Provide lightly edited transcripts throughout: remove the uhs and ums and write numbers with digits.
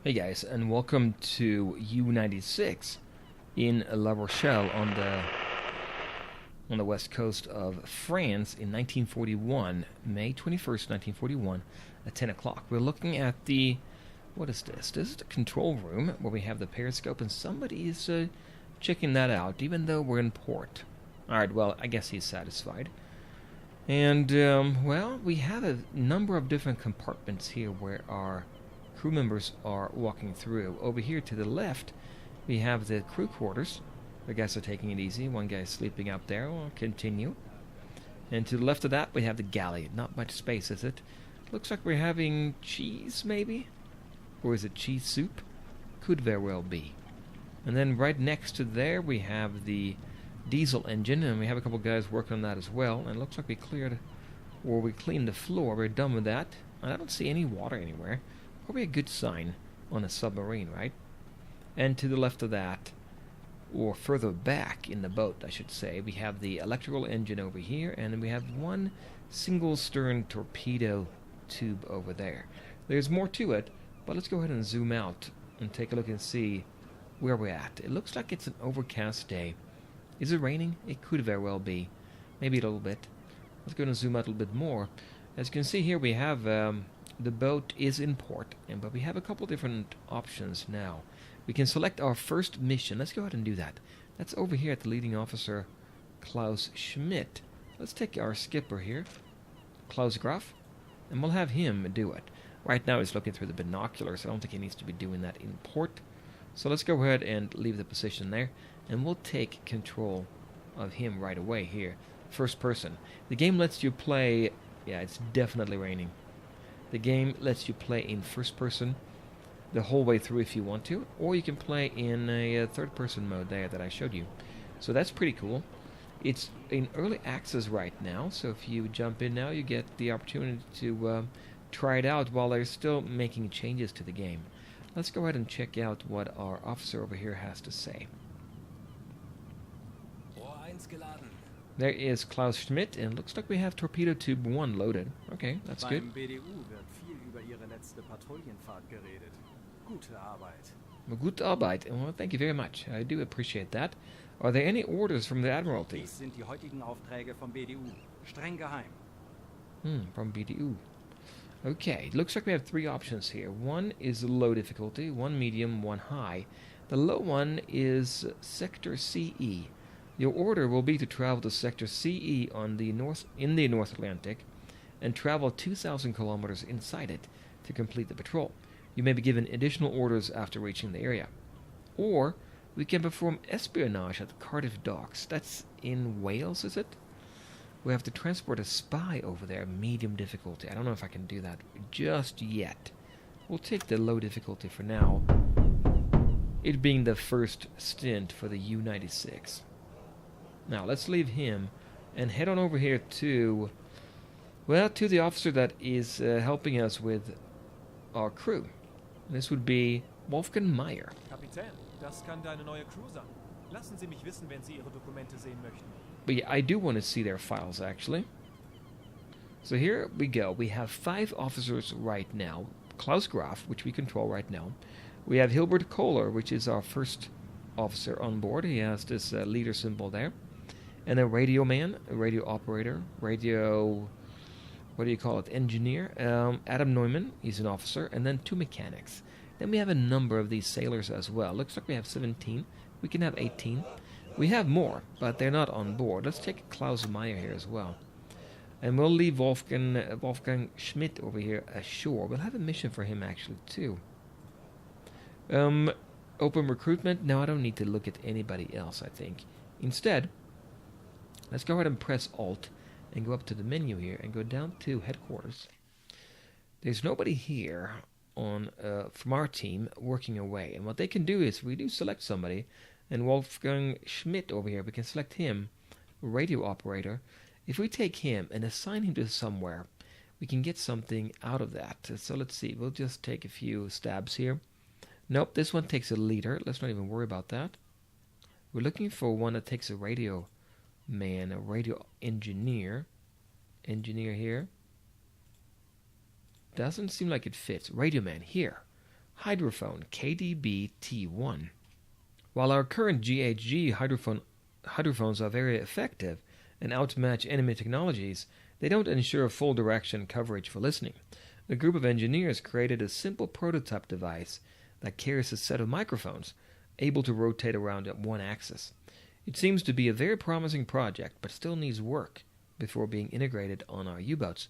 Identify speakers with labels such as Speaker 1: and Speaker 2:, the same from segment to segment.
Speaker 1: Hey guys, and welcome to U-96 in La Rochelle on the west coast of France in 1941, May 21st, 1941, at 10 o'clock. We're looking at the, what is this? This is the control room where we have the periscope, and somebody is checking that out, even though we're in port. Alright, well, I guess he's satisfied. And, well, we have a number of different compartments here where our crew members are walking through. Over here to the left, we have the crew quarters. The guys are taking it easy. One guy's sleeping up there. We'll continue. And to the left of that, we have the galley. Not much space, is it? Looks like we're having cheese, maybe? Or is it cheese soup? Could very well be. And then right next to there, we have the diesel engine, and we have a couple guys working on that as well. And it looks like we cleared, or we cleaned the floor. We're done with that. And I don't see any water anywhere. Probably a good sign on a submarine, right? And to the left of that, or further back in the boat, I should say, we have the electrical engine over here, and then we have one single stern torpedo tube over there. There's more to it, but let's go ahead and zoom out and take a look and see where we're at. It looks like it's an overcast day. Is it raining? It could very well be. Maybe a little bit. Let's go ahead and zoom out a little bit more. As you can see here, we have the boat is in port, but we have a couple different options now. We can select our first mission. Let's go ahead and do that. That's over here at the leading officer, Klaus Schmidt. Let's take our skipper here, Klaus Graf, and we'll have him do it. Right now he's looking through the binoculars. I don't think he needs to be doing that in port. So let's go ahead and leave the position there, and we'll take control of him right away here. First person. The game lets you play... Yeah, it's definitely raining. The game lets you play in first person the whole way through if you want to, or you can play in a third person mode there that I showed you. So that's pretty cool. It's in early access right now, so if you jump in now, you get the opportunity to try it out while they're still making changes to the game. Let's go ahead and check out what our officer over here has to say. There is Klaus Schmidt, and it looks like we have torpedo tube 1 loaded. Okay, that's good. Well, gute Arbeit. Well, thank you very much. I do appreciate that. Are there any orders from the Admiralty? From BDU. Okay, looks like we have 3 options here. One is low difficulty, one medium, one high. The low one is Sector CE. Your order will be to travel to Sector CE in the North Atlantic and travel 2,000 kilometers inside it to complete the patrol. You may be given additional orders after reaching the area. Or we can perform espionage at the Cardiff docks. That's in Wales, is it? We have to transport a spy over there, medium difficulty. I don't know if I can do that just yet. We'll take the low difficulty for now, it being the first stint for the U-96. Now, let's leave him and head on over here to, well, to the officer that is helping us with our crew. This would be Wolfgang Meyer.
Speaker 2: Kapitän, das kann deine neue Crew sein. Lassen Sie mich wissen, wenn Sie Ihre Dokumente sehen möchten.
Speaker 1: But yeah, I do want to see their files, actually. So here we go. We have 5 officers right now. Klaus Graf, which we control right now. We have Hilbert Kohler, which is our first officer on board. He has this leader symbol there. And a radio man, a radio operator, radio, what do you call it, engineer. Adam Neumann, he's an officer, and then 2 mechanics. Then we have a number of these sailors as well. Looks like we have 17. We can have 18. We have more, but they're not on board. Let's take Klaus Meyer here as well. And we'll leave Wolfgang Schmidt over here ashore. We'll have a mission for him actually too. Open recruitment. No, I don't need to look at anybody else, I think. Instead, let's go ahead and press Alt and go up to the menu here and go down to headquarters. There's nobody here on from our team working away. And what they can do is we do select somebody, and Wolfgang Schmidt over here, we can select him, radio operator. If we take him and assign him to somewhere, we can get something out of that. So let's see. We'll just take a few stabs here. Nope, this one takes a leader. Let's not even worry about that. We're looking for one that takes a radio man, a radio engineer. Engineer here. Doesn't seem like it fits. Radio man here. hydrophone, KDB-T1. While our current GHG hydrophones are very effective and outmatch enemy technologies, they don't ensure full direction coverage for listening. A group of engineers created a simple prototype device that carries a set of microphones, able to rotate around at one axis. It seems to be a very promising project, but still needs work before being integrated on our U-boats.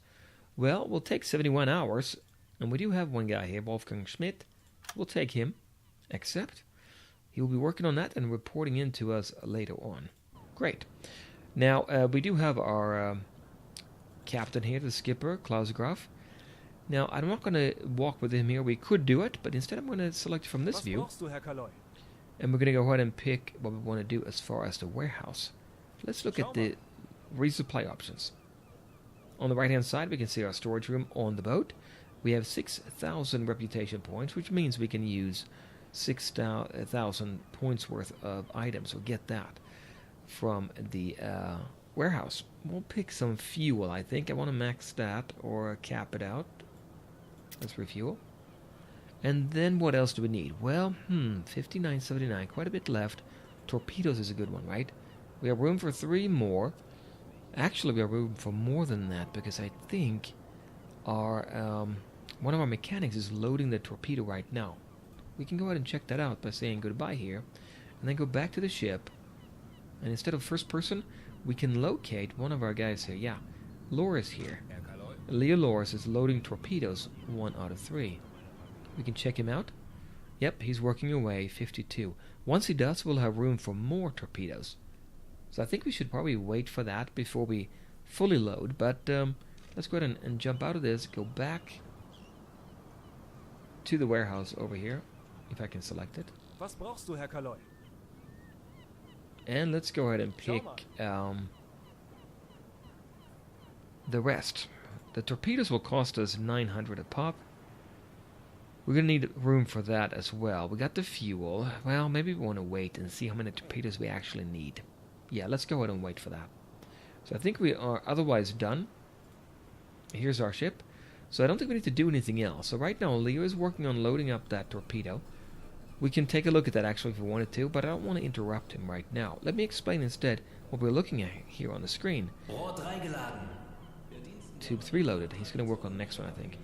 Speaker 1: Well, we'll take 71 hours, and we do have one guy here, Wolfgang Schmidt. We'll take him, except he will be working on that and reporting in to us later on. Great. Now, we do have our captain here, the skipper, Klaus Graf. Now, I'm not going to walk with him here. We could do it, but instead I'm going to select from this view. And we're going to go ahead and pick what we want to do as far as the warehouse. Let's look at the resupply options. On the right-hand side, we can see our storage room on the boat. We have 6,000 reputation points, which means we can use 6,000 points worth of items. We'll get that from the warehouse. We'll pick some fuel, I think. I want to max that or cap it out. Let's refuel. And then what else do we need? Well, 59.79, quite a bit left. Torpedoes is a good one, right? We have room for 3 more. Actually, we have room for more than that because I think our one of our mechanics is loading the torpedo right now. We can go ahead and check that out by saying goodbye here, and then go back to the ship. And instead of first person, we can locate one of our guys here. Yeah, Loris here. Leo Loris is loading torpedoes, 1 out of 3. We can check him out. Yep, he's working away, 52. Once he does, we'll have room for more torpedoes. So I think we should probably wait for that before we fully load. But let's go ahead and jump out of this, go back to the warehouse over here, if I can select it.
Speaker 2: Was brauchst du, Herr Kaloy?
Speaker 1: And let's go ahead and pick the rest. The torpedoes will cost us 900 a pop. We're going to need room for that as well. We got the fuel. Well, maybe we want to wait and see how many torpedoes we actually need. Yeah, let's go ahead and wait for that. So I think we are otherwise done. Here's our ship. So I don't think we need to do anything else. So right now, Leo is working on loading up that torpedo. We can take a look at that actually if we wanted to, but I don't want to interrupt him right now. Let me explain instead what we're looking at here on the screen. Tube 3 loaded. He's going to work on the next one, I think.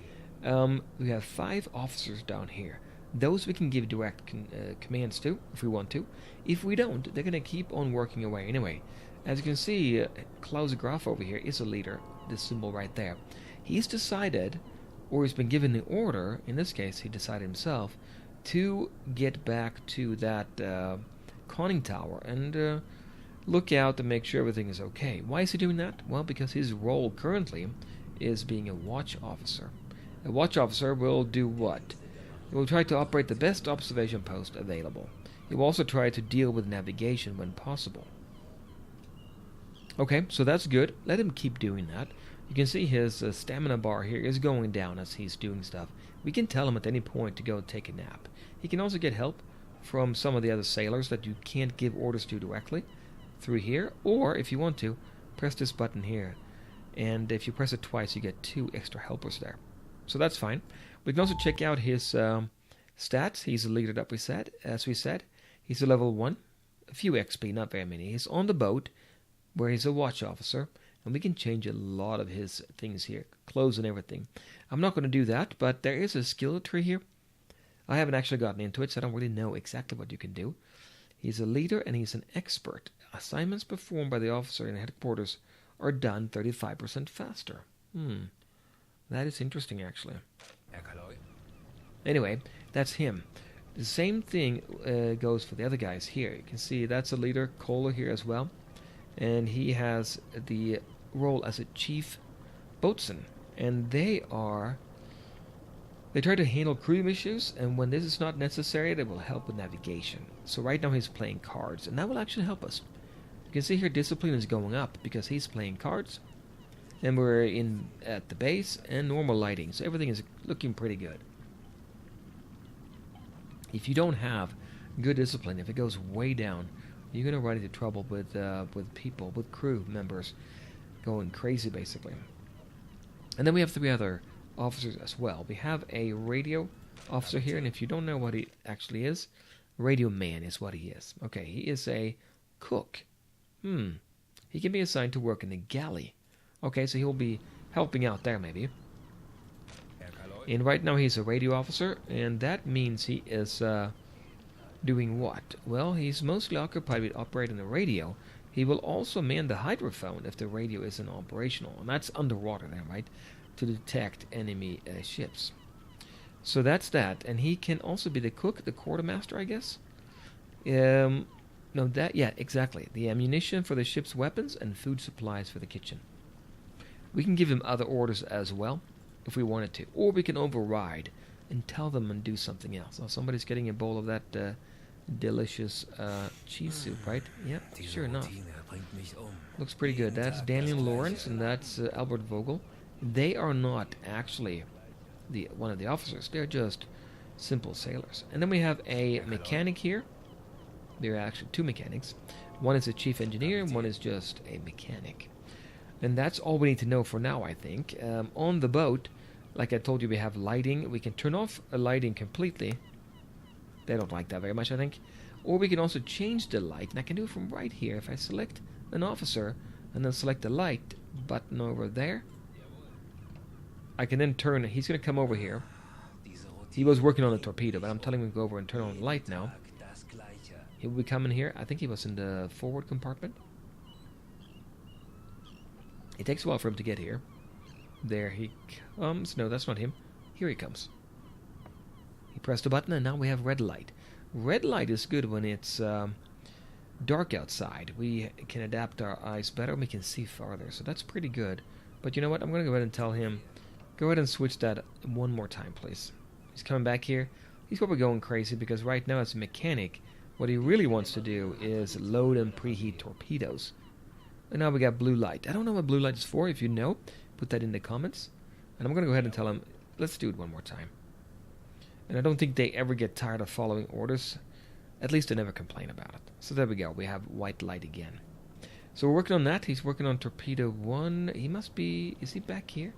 Speaker 1: We have 5 officers down here. Those we can give direct commands to if we want to. If we don't, they're going to keep on working away anyway. As you can see, Klaus Graf over here is a leader, this symbol right there. He's decided, or he's been given the order, in this case he decided himself, to get back to that conning tower and look out and make sure everything is okay. Why is he doing that? Well, because his role currently is being a watch officer. A watch officer will do what? He will try to operate the best observation post available. He will also try to deal with navigation when possible. Okay, so that's good. Let him keep doing that. You can see his stamina bar here is going down as he's doing stuff. We can tell him at any point to go take a nap. He can also get help from some of the other sailors that you can't give orders to directly through here, or if you want to, press this button here. And if you press it twice, you get 2 extra helpers there. So that's fine. We can also check out his stats. He's a leader up, as we said. He's a level 1. A few XP, not very many. He's on the boat, where he's a watch officer. And we can change a lot of his things here. Clothes and everything. I'm not going to do that, but there is a skill tree here. I haven't actually gotten into it, so I don't really know exactly what you can do. He's a leader and he's an expert. Assignments performed by the officer in headquarters are done 35% faster. That is interesting, actually. Anyway, that's him. The same thing goes for the other guys here. You can see that's a leader, Kohler here as well. And he has the role as a chief boatswain. And they try to handle crew issues, and when this is not necessary, they will help with navigation. So right now he's playing cards, and that will actually help us. You can see here discipline is going up because he's playing cards. And we're in at the base and normal lighting, so everything is looking pretty good. If you don't have good discipline, if it goes way down, you're going to run into trouble with people, with crew members going crazy, basically. And then we have 3 other officers as well. We have a radio officer here, and if you don't know what he actually is, radio man is what he is. Okay, he is a cook. He can be assigned to work in the galley. Okay, so he'll be helping out there maybe. And right now he's a radio officer, and that means he is doing what? Well, he's mostly occupied with operating the radio. He will also man the hydrophone if the radio isn't operational, and that's underwater there, right? To detect enemy ships. So that's that, and he can also be the cook, the quartermaster, I guess. Yeah, exactly. The ammunition for the ship's weapons and food supplies for the kitchen. We can give him other orders as well, if we wanted to, or we can override and tell them and do something else. Oh, somebody's getting a bowl of that delicious cheese soup, right? Yeah, sure enough. Looks pretty good. That's Daniel Lawrence and that's Albert Vogel. They are not actually one of the officers. They're just simple sailors. And then we have a mechanic here. There are actually two mechanics. One is a chief engineer and one is just a mechanic. And that's all we need to know for now, I think. On the boat, like I told you, we have lighting. We can turn off a lighting completely. They don't like that very much, I think. Or we can also change the light. And I can do it from right here. If I select an officer and then select the light button over there, I can then turn. He's going to come over here. He was working on the torpedo, but I'm telling him to go over and turn on the light now. He will be coming here. I think he was in the forward compartment. It takes a while for him to get here. There he comes. No, that's not him. Here he comes. He pressed a button and now we have red light. Red light is good when it's dark outside. We can adapt our eyes better and we can see farther. So that's pretty good. But you know what? I'm going to go ahead and tell him, go ahead and switch that one more time, please. He's coming back here. He's probably going crazy because right now as a mechanic, what he really wants to do is load and preheat torpedoes. And now we got blue light. I don't know what blue light is for. If you know, put that in the comments. And I'm going to go ahead and tell him, let's do it one more time. And I don't think they ever get tired of following orders. At least they never complain about it. So there we go. We have white light again. So we're working on that. He's working on torpedo 1. He must be... Is he back here?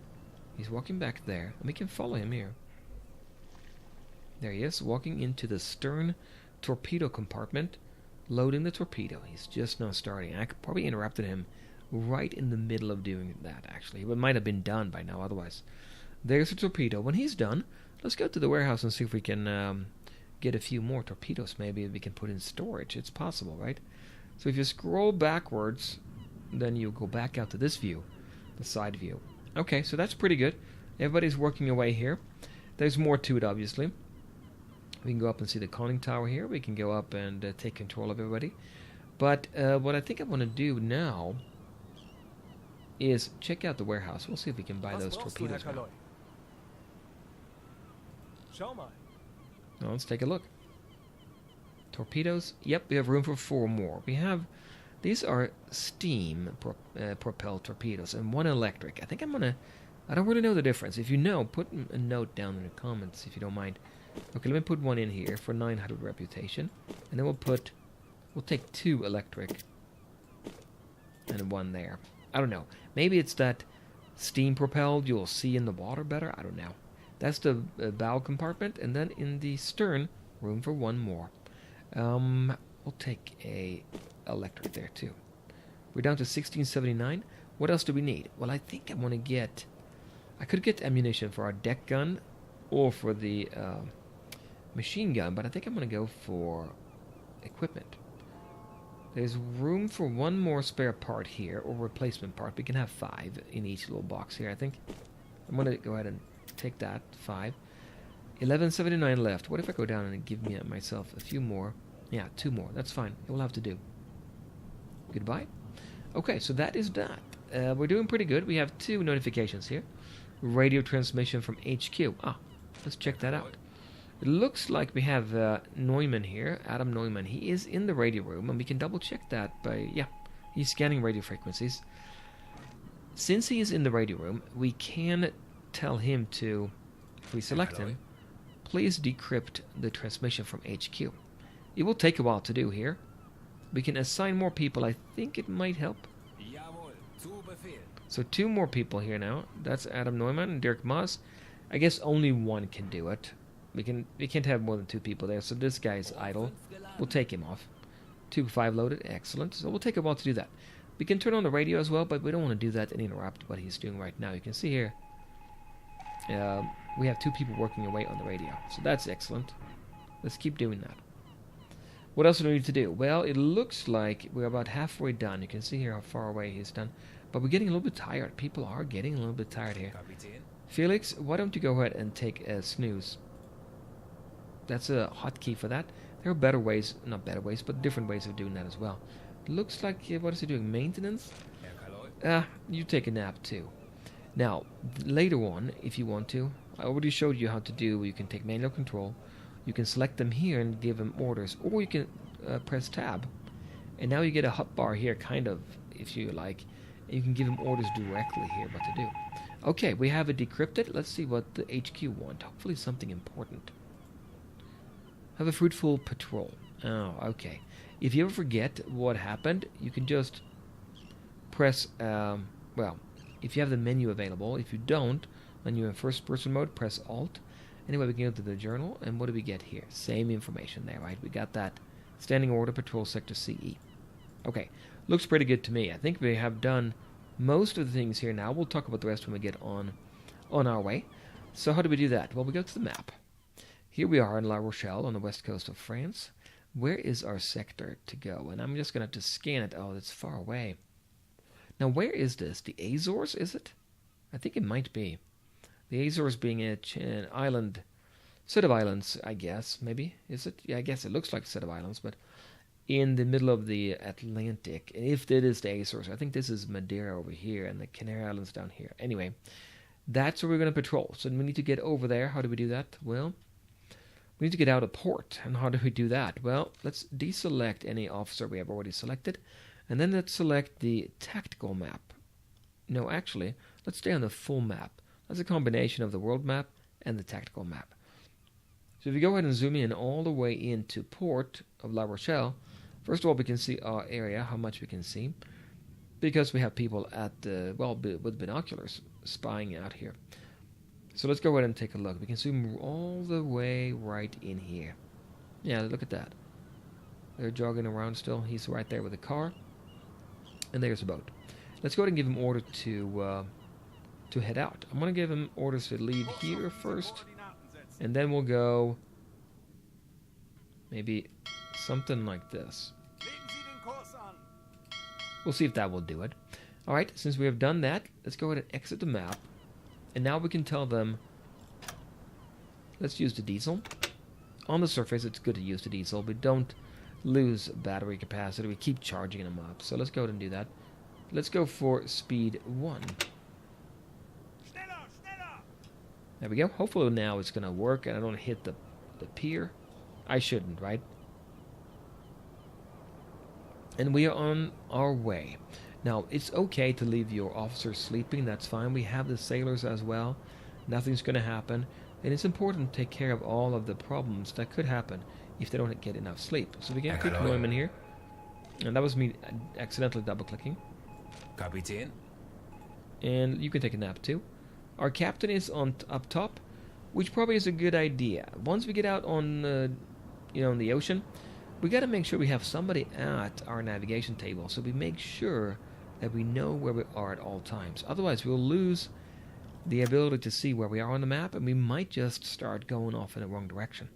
Speaker 1: He's walking back there. And we can follow him here. There he is, walking into the stern torpedo compartment, loading the torpedo. He's just now starting. I could probably interrupted him right in the middle of doing that, actually. It might have been done by now, otherwise. There's the torpedo. When he's done, let's go to the warehouse and see if we can get a few more torpedoes. Maybe we can put in storage. It's possible, right? So if you scroll backwards, then you go back out to this view, the side view. Okay, so that's pretty good. Everybody's working away here. There's more to it, obviously. We can go up and see the conning tower here. We can go up and take control of everybody. But what I think I want to do now is check out the warehouse. We'll see if we can buy those torpedoes now. Now let's take a look. Torpedoes. Yep, we have room for 4 more. We have... These are steam propelled torpedoes and 1 electric. I think I'm going to... I don't really know the difference. If you know, put a note down in the comments if you don't mind. Okay, let me put 1 in here for 900 reputation. And then we'll take 2 electric. And 1 there. I don't know. Maybe it's that steam propelled, you'll see in the water better. I don't know. That's the bow compartment. And then in the stern, room for 1 more. We'll take a electric there too. We're down to 1679. What else do we need? Well, I think I want to get... I could get ammunition for our deck gun or for the machine gun, but I think I'm going to go for equipment. There's room for 1 more spare part here, or replacement part. We can have 5 in each little box here, I think. I'm going to go ahead and take that, 5. 1179 left. What if I go down and give myself a few more? Yeah, 2 more. That's fine. It will have to do. Goodbye. Okay, so that is that. We're doing pretty good. We have 2 notifications here. Radio transmission from HQ. Let's check that out. It looks like we have Neumann here, Adam Neumann. He is in the radio room, and we can double check that by, he's scanning radio frequencies. Since he is in the radio room, we can tell him to, if we select him, please decrypt the transmission from HQ. It will take a while to do here. We can assign more people. I think it might help. So 2 more people here now. That's Adam Neumann and Dirk Maas. I guess only 1 can do it. We can't have more than 2 people there, so this guy is idle. We'll take him off. 2-5 loaded, excellent. So we'll take a while to do that. We can turn on the radio as well, but we don't want to do that and interrupt what he's doing right now. You can see here, we have 2 people working away on the radio, so that's excellent. Let's keep doing that. What else do we need to do? Well, it looks like we're about halfway done. You can see here how far away he's done, but we're getting a little bit tired. People are getting a little bit tired here. Felix, why don't you go ahead and take a snooze? That's a hotkey for that. There are better ways, not better ways, but different ways of doing that as well. Looks like, what is he doing? Maintenance? You take a nap too. Now, later on, if you want to, I already showed you how to do, you can take manual control, you can select them here and give them orders, or you can press tab. And now you get a hotbar here, kind of, if you like, and you can give them orders directly here what to do. Okay, we have it decrypted. Let's see what the HQ want. Hopefully something important. Have a fruitful patrol. Oh, okay. If you ever forget what happened, you can just press, well, if you have the menu available. If you don't, when you're in first person mode, press Alt. Anyway, we can go to the journal, and what do we get here? Same information there, right? We got that standing order, patrol sector CE. Okay, looks pretty good to me. I think we have done most of the things here now. We'll talk about the rest when we get on our way. So how do we do that? Well, we go to the map. Here we are in La Rochelle on the west coast of France. Where is our sector to go? And I'm just going to have to scan it. Oh, it's far away. Now, where is this? The Azores, is it? I think it might be. The Azores being an island, set of islands, I guess, maybe. Is it? Yeah, I guess it looks like a set of islands, but in the middle of the Atlantic. And if it is the Azores, I think this is Madeira over here and the Canary Islands down here. Anyway, that's where we're going to patrol. So we need to get over there. How do we do that? Well, we need to get out of port. And how do we do that? Well, let's deselect any officer we have already selected. And then let's select the tactical map. No, actually, let's stay on the full map. That's a combination of the world map and the tactical map. So if you go ahead and zoom in all the way into port of La Rochelle, first of all, we can see our area, how much we can see, because we have people at the, well, with binoculars spying out here. So let's go ahead and take a look. We can zoom all the way right in here. Yeah, look at that. They're jogging around still. He's right there with a car. And there's a boat. Let's go ahead and give him order to head out. I'm going to give him orders to leave here first. And then we'll go maybe something like this. We'll see if that will do it. Alright, since we have done that, let's go ahead and exit the map. And now we can tell them, let's use the diesel. On the surface, it's good to use the diesel, but don't lose battery capacity. We keep charging them up. So let's go ahead and do that. Let's go for speed 1. There we go. Hopefully now it's going to work and I don't hit the pier. I shouldn't, right? And we are on our way. Now, it's okay to leave your officers sleeping. That's fine. We have the sailors as well. Nothing's going to happen. And it's important to take care of all of the problems that could happen if they don't get enough sleep. So we can click Neumann here. And that was me accidentally double-clicking.
Speaker 3: Kapitän.
Speaker 1: And you can take a nap too. Our captain is on up top, which probably is a good idea. Once we get out on, in the ocean, we got to make sure we have somebody at our navigation table, so we make sure that we know where we are at all times. Otherwise, we'll lose the ability to see where we are on the map, and we might just start going off in the wrong direction.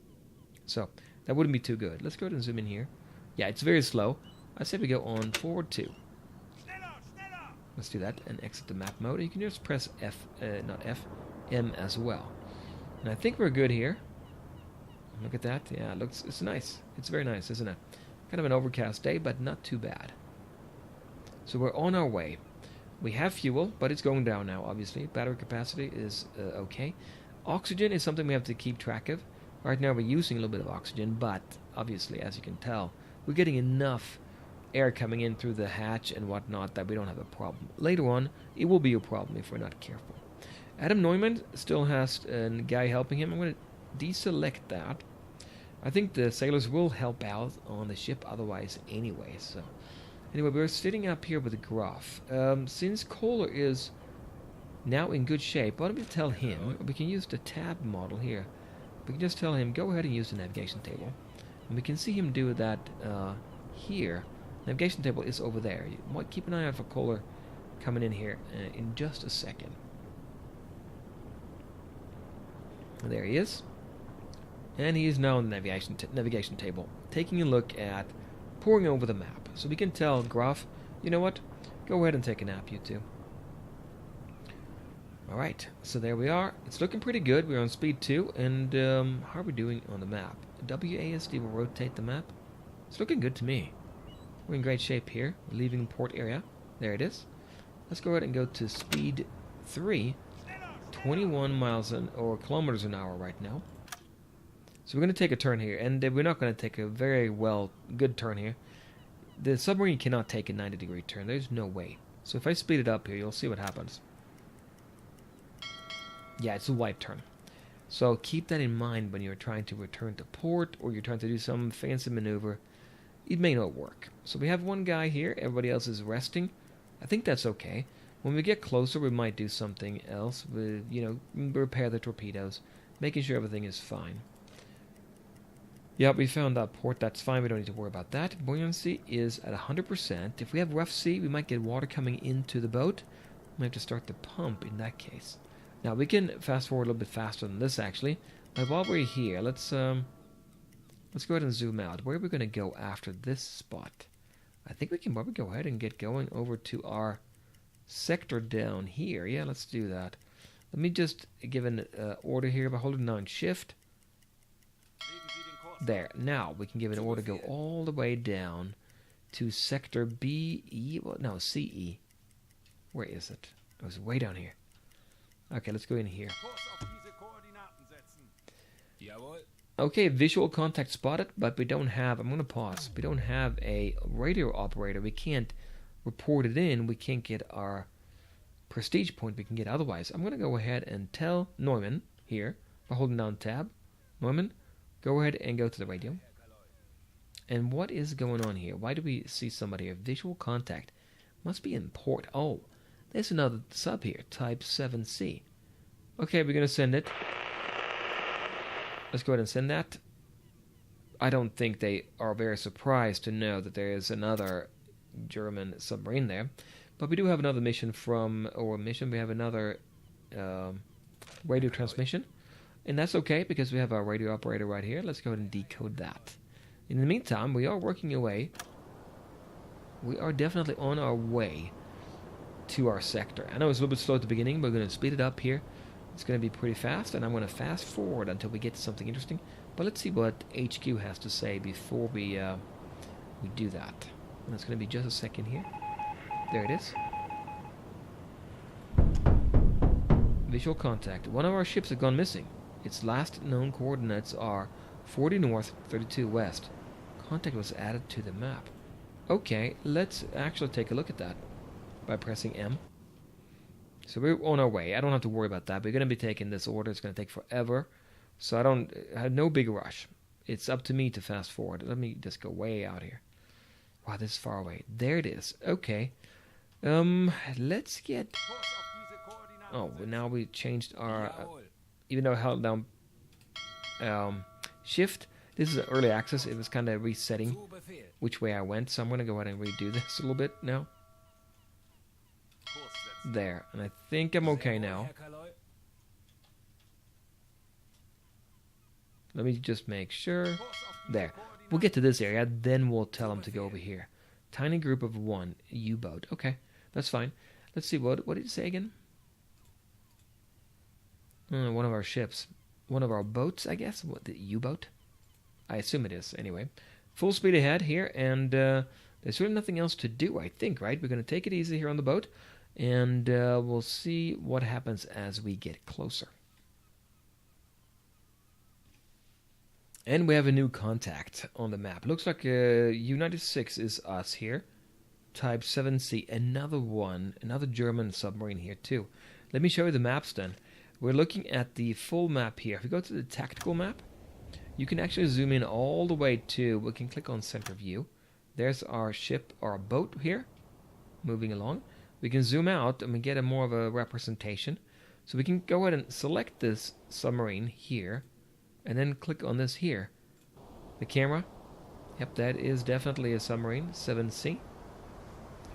Speaker 1: So that wouldn't be too good. Let's go ahead and zoom in here. Yeah, it's very slow. I say we go on forward 2. Let's do that and exit the map mode. You can just press M as well. And I think we're good here. Look at that. Yeah, it's nice. It's very nice, isn't it? Kind of an overcast day, but not too bad. So we're on our way. We have fuel, but it's going down now, obviously. Battery capacity is okay. Oxygen is something we have to keep track of. Right now we're using a little bit of oxygen, but obviously, as you can tell, we're getting enough air coming in through the hatch and whatnot that we don't have a problem. Later on, it will be a problem if we're not careful. Adam Neumann still has a guy helping him. I'm going to deselect that. I think the sailors will help out on the ship otherwise anyway. So anyway, we're sitting up here with the Graf. Since Kohler is now in good shape, why don't we tell him we can use the tab model here. We can just tell him, go ahead and use the navigation table. And we can see him do that here. Navigation table is over there. You might keep an eye out for Kohler coming in here in just a second. And there he is. And he is now in the navigation table, taking a look at, poring over the map. So we can tell Graf, you know what? Go ahead and take a nap, you two. Alright, so there we are. It's looking pretty good. We're on speed 2. And how are we doing on the map? WASD will rotate the map. It's looking good to me. We're in great shape here. We're leaving the port area. There it is. Let's go ahead and go to speed 3. 21 miles or kilometers an hour right now. So we're going to take a turn here. And we're not going to take a very good turn here. The submarine cannot take a 90-degree turn. There's no way. So if I speed it up here, you'll see what happens. Yeah, it's a wide turn. So keep that in mind when you're trying to return to port or you're trying to do some fancy maneuver. It may not work. So we have one guy here. Everybody else is resting. I think that's okay. When we get closer, we might do something else. We, repair the torpedoes, making sure everything is fine. Yeah, we found that port. That's fine. We don't need to worry about that. Buoyancy is at 100%. If we have rough sea, we might get water coming into the boat. We have to start the pump in that case. Now, we can fast forward a little bit faster than this, actually. But while we're here, let's go ahead and zoom out. Where are we going to go after this spot? I think we can probably go ahead and get going over to our sector down here. Yeah, let's do that. Let me just give an order here by holding down Shift. There. Now, we can give an order to go all the way down to sector BE. Well, no, CE. Where is it? It was way down here. Okay, let's go in here. Okay, visual contact spotted, but we don't have, I'm going to pause. We don't have a radio operator. We can't report it in. We can't get our prestige point we can get otherwise. I'm going to go ahead and tell Neumann here by holding down tab. Neumann, go ahead and go to the radio. And what is going on here? Why do we see somebody here? Visual contact. Must be in port. Oh, there's another sub here, type 7C. Okay, we're going to send it. Let's go ahead and send that. I don't think they are very surprised to know that there is another German submarine there. But we do have another mission we have another radio transmission. And that's okay because we have our radio operator right here. Let's go ahead and decode that. In the meantime, we are working away. We are definitely on our way to our sector. I know it's a little bit slow at the beginning, but we're going to speed it up here. It's going to be pretty fast, and I'm going to fast forward until we get to something interesting. But let's see what HQ has to say before we do that. And it's going to be just a second here. There it is. Visual contact. One of our ships has gone missing. Its last known coordinates are 40 north, 32 west. Contact was added to the map. Okay, let's actually take a look at that by pressing M. So we're on our way. I don't have to worry about that. We're going to be taking this order. It's going to take forever. So I have no big rush. It's up to me to fast forward. Let me just go way out here. Wow, this is far away. There it is. Okay. Let's get... Oh, now we changed our... even though I held down Shift, this is early access. It was kind of resetting which way I went. So I'm going to go ahead and redo this a little bit now. There. And I think I'm okay now. Let me just make sure. There. We'll get to this area, then we'll tell them to go over here. Tiny group of 1, U-boat. Okay, that's fine. Let's see, what did it say again? One of our ships. One of our boats, I guess? What, the U-boat? I assume it is, anyway. Full speed ahead here, and there's really nothing else to do, I think, right? We're going to take it easy here on the boat, and we'll see what happens as we get closer. And we have a new contact on the map. Looks like U-96 is us here. Type 7C. Another one. Another German submarine here too. Let me show you the maps then. We're looking at the full map here. If we go to the tactical map, you can actually zoom in all the way to... We can click on center view. There's our ship, our boat here. Moving along. We can zoom out and we get a more of a representation. So we can go ahead and select this submarine here. and then click on this here. The camera. Yep, that is definitely a submarine, 7C.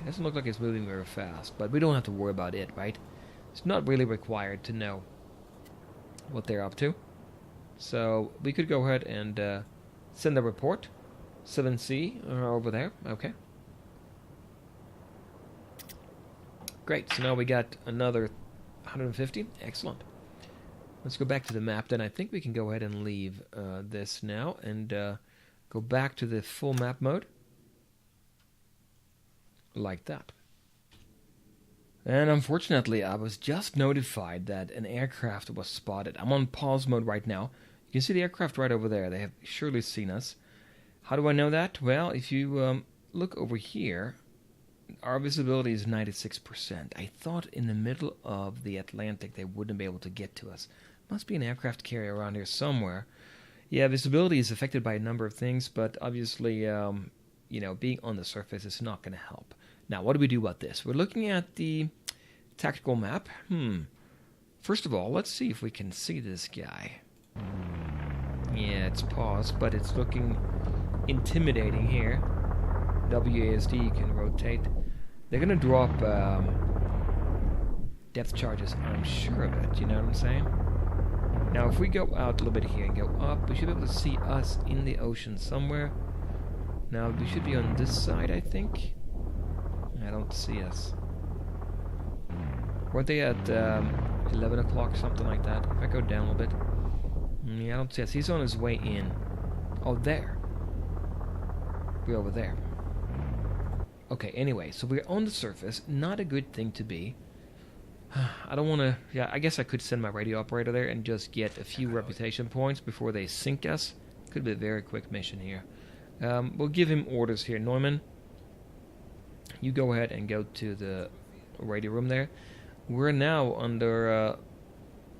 Speaker 1: It doesn't look like it's moving very fast, but we don't have to worry about it, right? It's not really required to know what they're up to. So we could go ahead and send a report. 7C over there. Okay. Great. So now we got another 150. Excellent. Let's go back to the map. Then I think we can go ahead and leave this now and go back to the full map mode. Like that. And unfortunately, I was just notified that an aircraft was spotted. I'm on pause mode right now. You can see the aircraft right over there. They have surely seen us. How do I know that? Well, if you look over here, our visibility is 96%. I thought in the middle of the Atlantic they wouldn't be able to get to us. Must be an aircraft carrier around here somewhere. Yeah, visibility is affected by a number of things, but obviously, you know, being on the surface is not going to help. Now, what do we do about this? We're looking at the tactical map. First of all, let's see if we can see this guy. Yeah, it's paused, but it's looking intimidating here. WASD can rotate. They're going to drop depth charges, I'm sure of it. You know what I'm saying? Now, if we go out a little bit here and go up, we should be able to see us in the ocean somewhere. Now, we should be on this side, I think. I don't see us. Weren't they at 11 o'clock, something like that? If I go down a little bit. Yeah, I don't see us. He's on his way in. Oh, there. We're over there. Okay, anyway, so we're on the surface. Not a good thing to be. I don't want to... Yeah, I guess I could send my radio operator there and just get a few reputation points before they sink us. Could be a very quick mission here. We'll give him orders here. Neumann, you go ahead and go to the radio room there. We're now under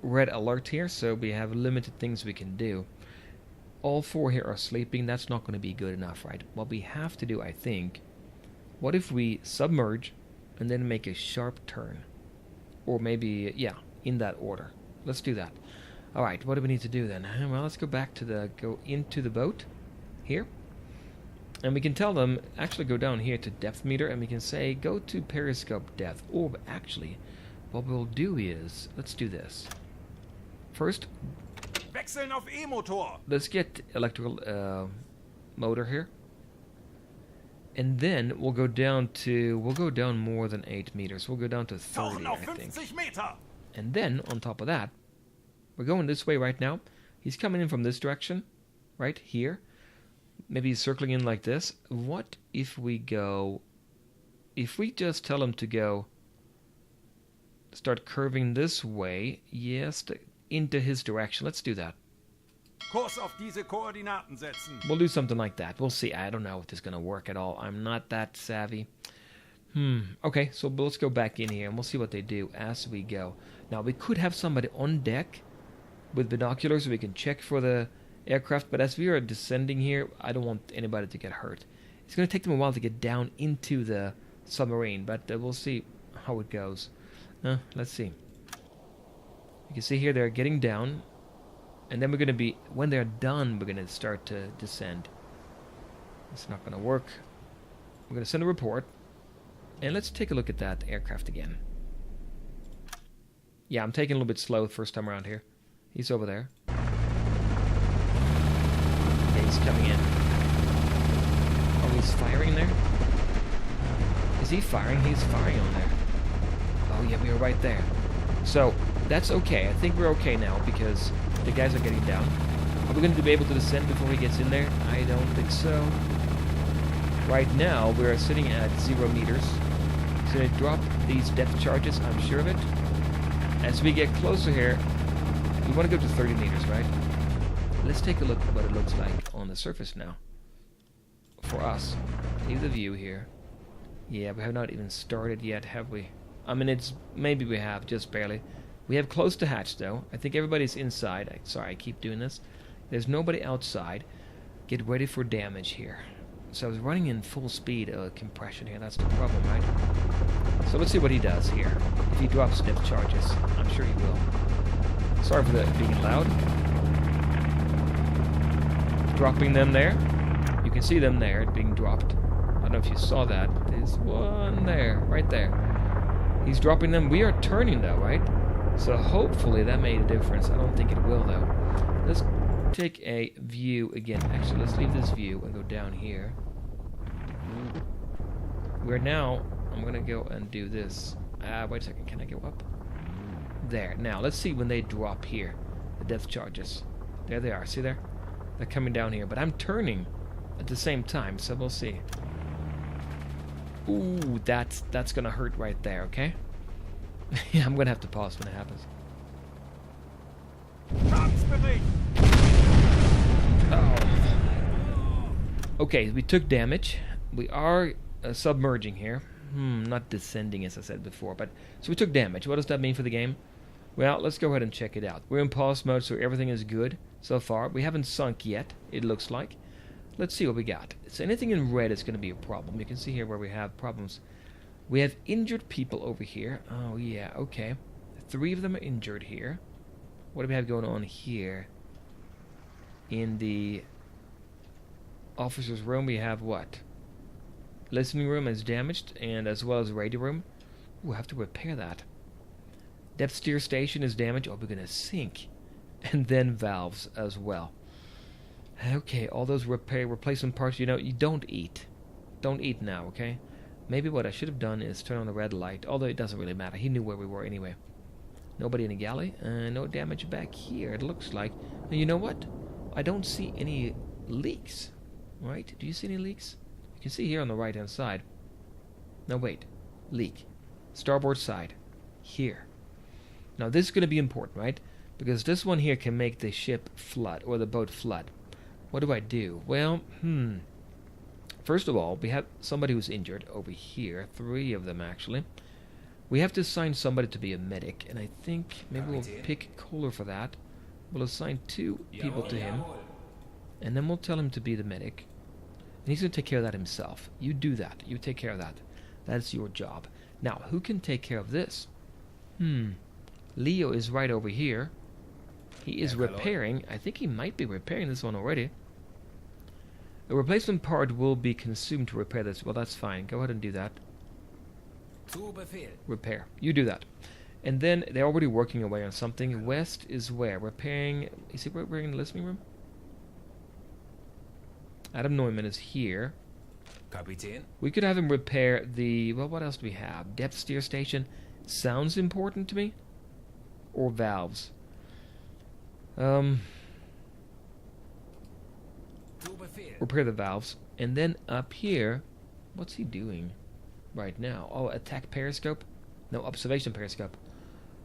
Speaker 1: red alert here, so we have limited things we can do. All four here are sleeping. That's not going to be good enough, right? What we have to do, I think... What if we submerge and then make a sharp turn? Or maybe, yeah, in that order. Let's do that. Alright, what do we need to do then? Well, let's go back to go into the boat here. And we can tell them, actually go down here to depth meter, and we can say, go to periscope depth. Or actually, what we'll do is, let's do this. First,
Speaker 2: Wechseln auf E-Motor.
Speaker 1: Let's get electrical motor here. And then we'll go down more than 8 meters. We'll go down to 30, I think.
Speaker 2: Meter.
Speaker 1: And then, on top of that, we're going this way right now. He's coming in from this direction, right here. Maybe he's circling in like this. What if we just tell him to go, start curving this way, yes, into his direction. Let's do that.
Speaker 2: Kurs auf diese Koordinaten setzen.
Speaker 1: We'll do something like that. We'll see. I don't know if this is going to work at all. I'm not that savvy. Okay, so let's go back in here and we'll see what they do as we go. Now, we could have somebody on deck with binoculars so we can check for the aircraft, but as we are descending here, I don't want anybody to get hurt. It's going to take them a while to get down into the submarine, but we'll see how it goes. Let's see. You can see here they're getting down. And then we're going to be, when they're done, we're going to start to descend. It's not going to work. We're going to send a report. And let's take a look at that aircraft again. Yeah, I'm taking a little bit slow the first time around here. He's over there. Okay, he's coming in. Oh, he's firing there? Is he firing? He's firing on there. Oh, yeah, we were right there. So, that's okay. I think we're okay now because the guys are getting down. Are we going to be able to descend before he gets in there? I don't think so. Right now, we're sitting at 0 meters. It's going to drop these depth charges, I'm sure of it. As we get closer here, we want to go to 30 meters, right? Let's take a look at what it looks like on the surface now. For us. Leave the view here. Yeah, we have not even started yet, have we? I mean, maybe we have, just barely. We have closed the hatch, though. I think everybody's inside. Sorry, I keep doing this. There's nobody outside. Get ready for damage here. So I was running in full speed compression here. That's the problem, right? So let's see what he does here. If he drops depth charges, I'm sure he will. Sorry for that being loud. dropping them there. You can see them there being dropped. I don't know if you saw that. There's one there, right there. He's dropping them. We are turning though, right? So hopefully that made a difference. I don't think it will though. Let's take a view again. Actually, let's leave this view and go down here. We're now, I'm gonna go and do this. Wait a second, can I go up? There. Now, let's see when they drop here. The depth charges. There they are. See there? They're coming down here. But I'm turning at the same time, so we'll see. Ooh, that's gonna hurt right there, okay? Yeah, I'm gonna have to pause when it happens. Oh. Okay, we took damage. We are submerging here. Not descending as I said before, but so we took damage. What does that mean for the game? Well, let's go ahead and check it out. We're in pause mode, so everything is good so far. We haven't sunk yet, it looks like. Let's see what we got. So anything in red is going to be a problem. You can see here where we have problems. We have injured people over here. Oh, yeah, okay. 3 of them are injured here. What do we have going on here? In the officer's room, we have what? Listening room is damaged, and as well as radio room. Ooh, we have to repair that. Depth steer station is damaged. Oh, we're going to sink. And then valves as well. Okay, all those replacement parts, you know, you don't eat. Don't eat now, okay? Maybe what I should have done is turn on the red light, although it doesn't really matter. He knew where we were anyway. Nobody in the galley. No damage back here, it looks like. And you know what? I don't see any leaks. Right? Do you see any leaks? You can see here on the right-hand side. No, wait. Leak. Starboard side. Here. Now, this is going to be important, right? Because this one here can make the ship flood, or the boat flood. What do I do? Well, first of all, we have somebody who's injured over here. 3 of them, actually. We have to assign somebody to be a medic, and I think maybe we'll pick Kohler for that. We'll assign 2 people to him, and then we'll tell him to be the medic. And he's going to take care of that himself. You do that. You take care of that. That's your job. Now, who can take care of this? Leo is right over here. He is repairing. I think he might be repairing this one already. A replacement part will be consumed to repair this. Well, that's fine. Go ahead and do that. Repair. You do that. And then they're already working away on something. West is where? Repairing. Is he repairing the listening room? Adam Neumann is here.
Speaker 3: Kapitän.
Speaker 1: We could have him repair the... Well, what else do we have? Depth steer station. Sounds important to me. Or valves. Repair the valves. And then up here... What's he doing right now? Oh, attack periscope? No, observation periscope.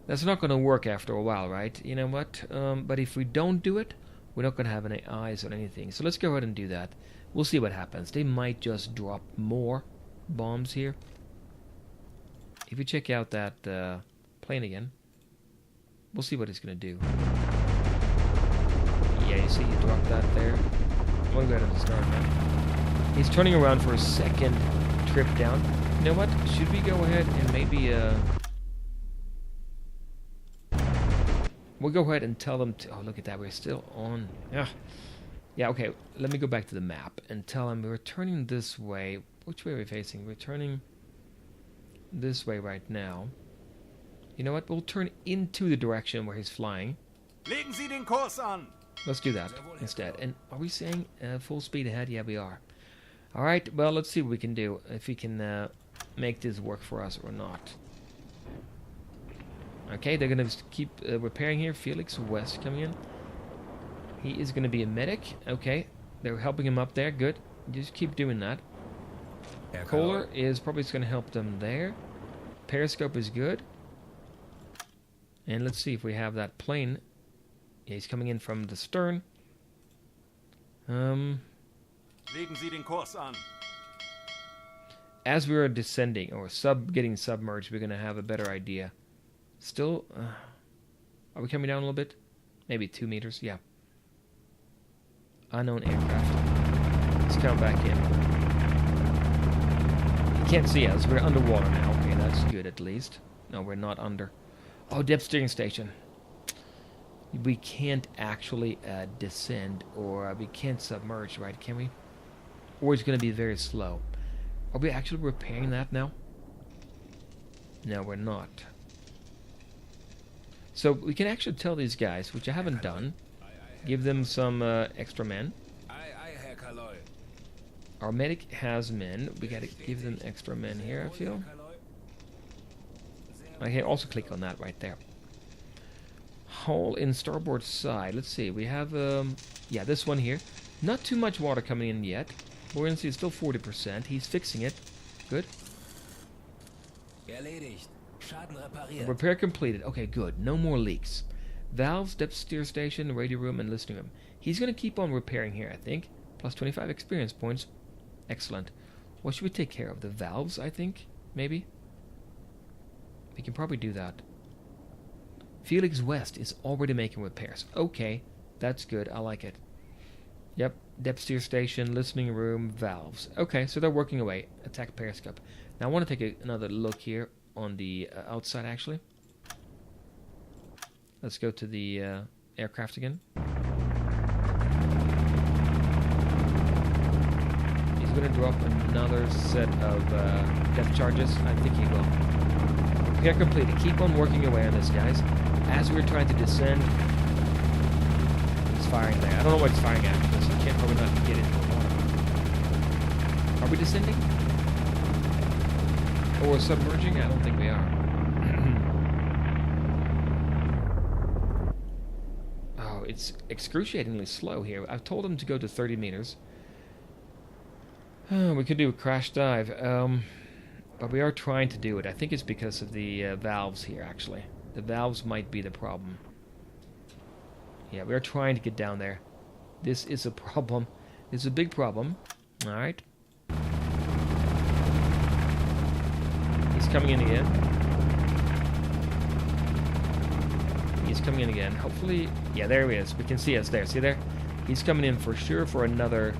Speaker 1: That's not going to work after a while, right? You know what? But if we don't do it, we're not going to have any eyes on anything. So let's go ahead and do that. We'll see what happens. They might just drop more bombs here. If you check out that plane again, we'll see what it's going to do. Yeah, you see he dropped that there. I'm going to go ahead and start now. He's turning around for a second trip down. You know what? Should we go ahead and maybe... We'll go ahead and tell them to... Oh, look at that. We're still on... Yeah, okay. Let me go back to the map and tell them we're turning this way. Which way are we facing? We're turning this way right now. You know what? We'll turn into the direction where he's flying.
Speaker 2: Legen Sie den Kurs an.
Speaker 1: Let's do that instead. And are we saying full speed ahead? Yeah, we are. Alright, well, let's see what we can do. If we can make this work for us or not. Okay, they're going to keep repairing here. Felix West coming in. He is going to be a medic. Okay, they're helping him up there. Good. Just keep doing that. Kohler is probably going to help them there. Periscope is good. And let's see if we have that plane. Yeah, he's coming in from the stern.
Speaker 2: Legen Sie den Kurs an.
Speaker 1: As we are descending or getting submerged, we're going to have a better idea. Still, are we coming down a little bit? Maybe 2 meters, yeah. Unknown aircraft. Let's come back in. You can't see us. We're underwater now. Okay, that's good at least. No, we're not under. Oh, depth steering station. we can't actually descend, or we can't submerge, right? Can we? Or it's going to be very slow. Are we actually repairing that now? No, we're not. So we can actually tell these guys, which I haven't done, give them some extra men. Our medic has men. We gotta give them extra men here, I feel. I can also click on that right there. Hull in starboard side. Let's see. We have, yeah, this one here. Not too much water coming in yet. Buoyancy is still 40%. He's fixing it. Good. Repair completed. Okay, good. No more leaks. Valves, depth steer station, radio room, and listening room. He's going to keep on repairing here, I think. Plus 25 experience points. Excellent. What should we take care of? The valves, I think? Maybe? We can probably do that. Felix West is already making repairs. Okay, that's good. I like it. Yep, depth steer station, listening room, valves. Okay, so they're working away. Attack periscope. Now I want to take another look here on the outside, actually. Let's go to the aircraft again. He's going to drop another set of depth charges. I think he will. Repair completed. Keep on working away on this, guys. As we're trying to descend, it's firing there. I don't know what it's firing at, because I can't probably not get into the water. Are we descending? Or we're submerging? I don't think we are. Oh, it's excruciatingly slow here. I've told him to go to 30 meters. We could do a crash dive. But we are trying to do it. I think it's because of the valves here, actually. The valves might be the problem. Yeah, we are trying to get down there. This is a problem. This is a big problem. Alright. He's coming in again. He's coming in again. Hopefully... Yeah, there he is. We can see us there. See there? He's coming in for sure for another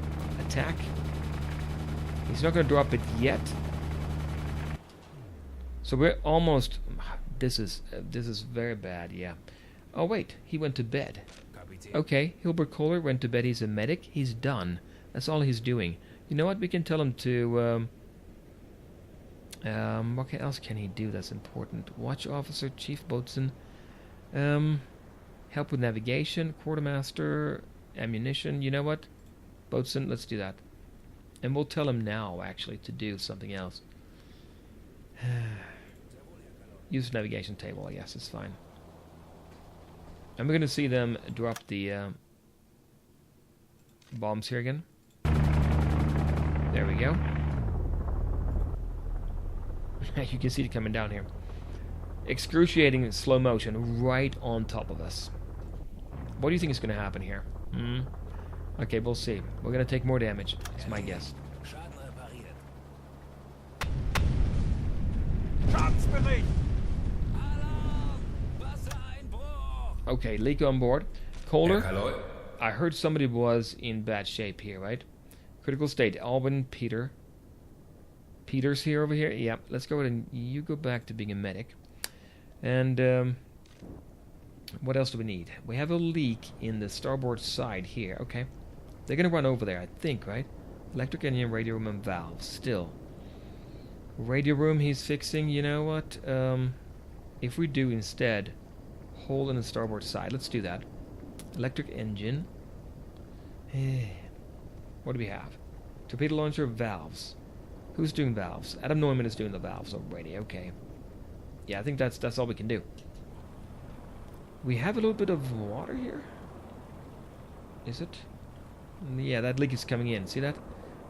Speaker 1: attack. He's not going to drop it yet. So we're almost... This is very bad, yeah. Oh, wait. He went to bed. Okay, Hilbert Kohler went to bed. He's a medic. He's done. That's all he's doing. You know what? We can tell him to... what else can he do that's important? Watch officer, chief boatswain. Help with navigation, quartermaster, ammunition. You know what? Boatswain, let's do that. And we'll tell him now, actually, to do something else. Use the navigation table, I guess, it's fine. And we're going to see them drop the bombs here again. There we go. You can see it coming down here. Excruciating slow motion right on top of us. What do you think is going to happen here? Okay, we'll see. We're going to take more damage. That's my guess. Okay, leak on board. Kohler, I heard somebody was in bad shape here, right? Critical state. Alvin, Peter. Peter's here over here. Yep, let's go ahead and you go back to being a medic. And what else do we need? We have a leak in the starboard side here. Okay. They're going to run over there, I think, right? Electric engine, radio room, and valves. Still. Radio room he's fixing. You know what? If we do instead... hole in the starboard side. Let's do that. Electric engine. What do we have? Torpedo launcher, valves. Who's doing valves? Adam Neumann is doing the valves already. Okay. Yeah, I think that's all we can do. We have a little bit of water here. Is it? Yeah, that leak is coming in. See that?